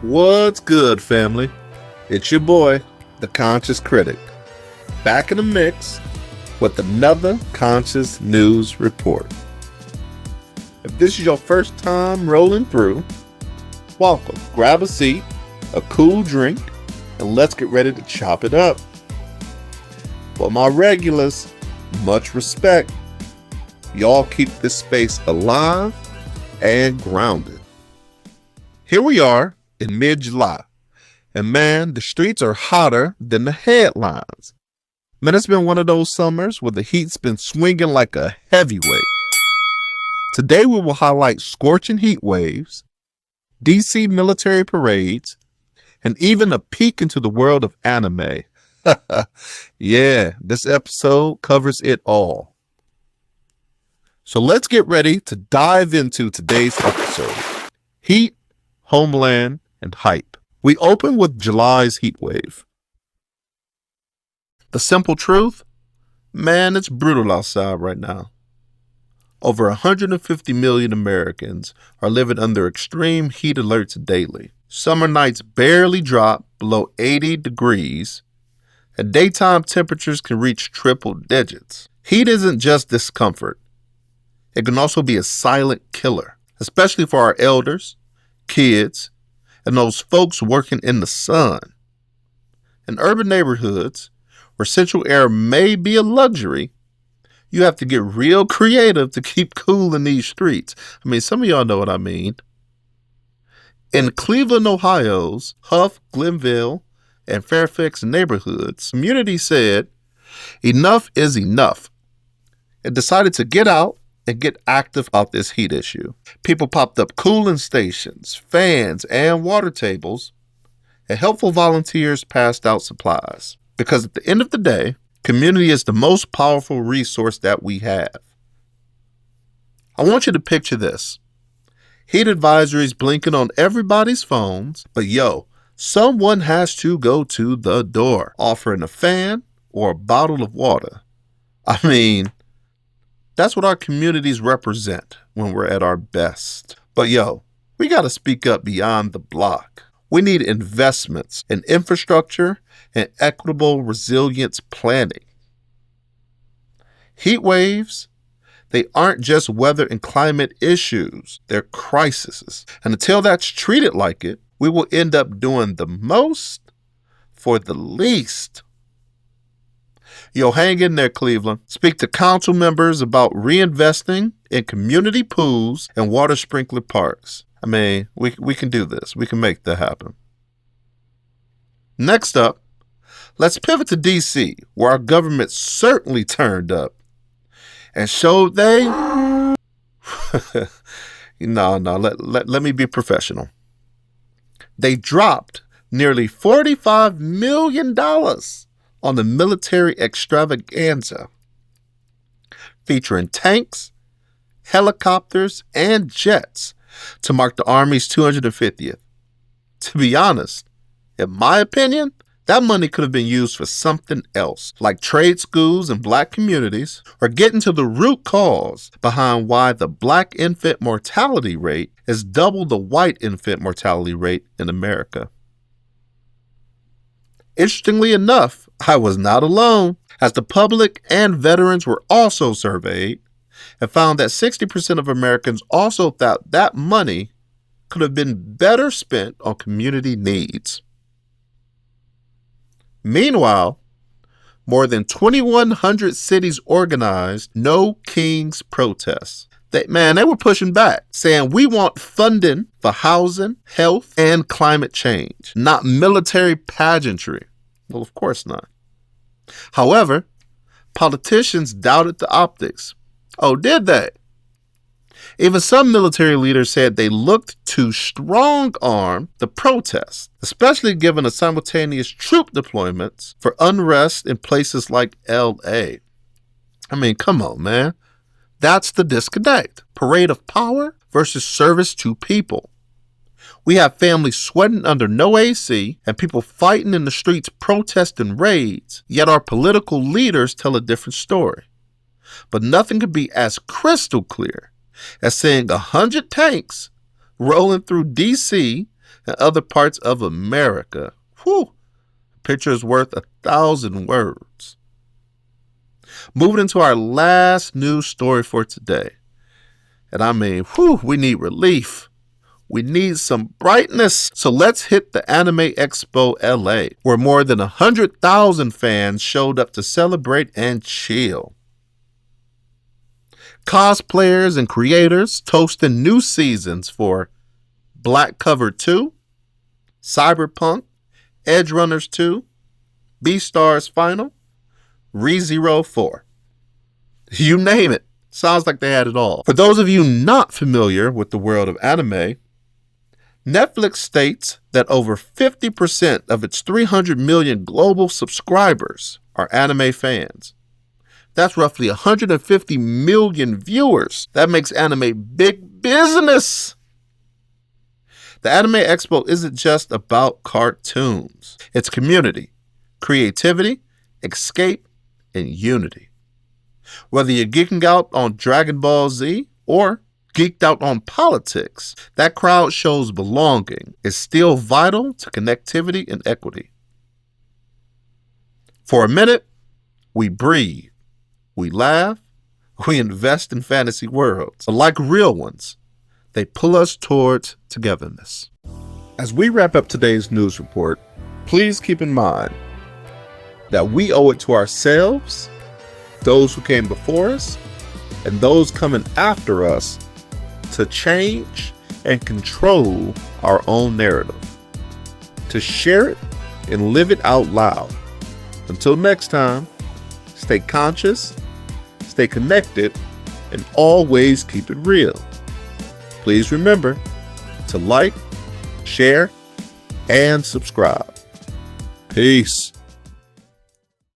What's good, family? It's your boy, the Conscious Critic, back in the mix with another Conscious News Report. If this is your first time rolling through, welcome. Grab a seat, a cool drink, and let's get ready to chop it up. For my regulars, much respect. Y'all keep this space alive and grounded. Here we are in mid-July, and man, the streets are hotter than the headlines. Man, it's been one of those summers where the heat's been swinging like a heavyweight. Today we will highlight scorching heat waves, DC military parades, and even a peek into the world of anime. Yeah, this episode covers it all. So let's get ready to dive into today's episode. Heat, Homeland, and hype. We open with July's heat wave. The simple truth? Man, it's brutal outside right now. Over 150 million Americans are living under extreme heat alerts daily. Summer nights barely drop below 80 degrees, and daytime temperatures can reach triple digits. Heat isn't just discomfort. It can also be a silent killer, especially for our elders, kids, and those folks working in the sun. In urban neighborhoods, where central air may be a luxury, you have to get real creative to keep cool in these streets. I mean, some of y'all know what I mean. In Cleveland, Ohio's Huff, Glenville, and Fairfax neighborhoods, community said, enough is enough, and decided to get out and get active about this heat issue. People popped up cooling stations, fans, and water tables, and helpful volunteers passed out supplies. Because at the end of the day, community is the most powerful resource that we have. I want you to picture this. Heat advisories blinking on everybody's phones, but someone has to go to the door, offering a fan or a bottle of water. I mean, that's what our communities represent when we're at our best. But we got to speak up beyond the block. We need investments in infrastructure and equitable resilience planning. Heat waves, they aren't just weather and climate issues, they're crises. And until that's treated like it, we will end up doing the most for the least. Hang in there, Cleveland. Speak to council members about reinvesting in community pools and water sprinkler parks. I mean, we can do this. We can make that happen. Next up, let's pivot to DC, where our government certainly turned up and showed they... let me be professional. They dropped nearly $45 million on the military extravaganza, featuring tanks, helicopters, and jets to mark the Army's 250th. To be honest, in my opinion, that money could have been used for something else, like trade schools in Black communities, or getting to the root cause behind why the Black infant mortality rate is double the white infant mortality rate in America. Interestingly enough, I was not alone, as the public and veterans were also surveyed and found that 60% of Americans also thought that money could have been better spent on community needs. Meanwhile, more than 2,100 cities organized No Kings protests. They were pushing back, saying we want funding for housing, health, and climate change, not military pageantry. Well, of course not. However, politicians doubted the optics. Oh, did they? Even some military leaders said they looked to strong-arm the protests, especially given the simultaneous troop deployments for unrest in places like L.A. I mean, come on, man. That's the disconnect. Parade of power versus service to people. We have families sweating under no AC and people fighting in the streets protesting raids, yet our political leaders tell a different story. But nothing could be as crystal clear as seeing 100 tanks rolling through D.C. and other parts of America. Whew, a picture is worth 1,000 words. Moving into our last news story for today. And I mean, we need relief. We need some brightness. So let's hit the Anime Expo LA, where more than 100,000 fans showed up to celebrate and chill. Cosplayers and creators toasting new seasons for Black Cover 2, Cyberpunk, Edge Runners 2, Beastars Final, ReZero 4. You name it. Sounds like they had it all. For those of you not familiar with the world of anime, Netflix states that over 50% of its 300 million global subscribers are anime fans. That's roughly 150 million viewers. That makes anime big business. The Anime Expo isn't just about cartoons. It's community, creativity, escape, and unity. Whether you're geeking out on Dragon Ball Z or geeked out on politics, that crowd shows belonging is still vital to connectivity and equity. For a minute, we breathe, we laugh, we invest in fantasy worlds. But like real ones, they pull us towards togetherness. As we wrap up today's news report, please keep in mind that we owe it to ourselves, those who came before us, and those coming after us to change and control our own narrative, to share it and live it out loud. Until next time, stay conscious, stay connected, and always keep it real. Please remember to like, share, and subscribe. Peace.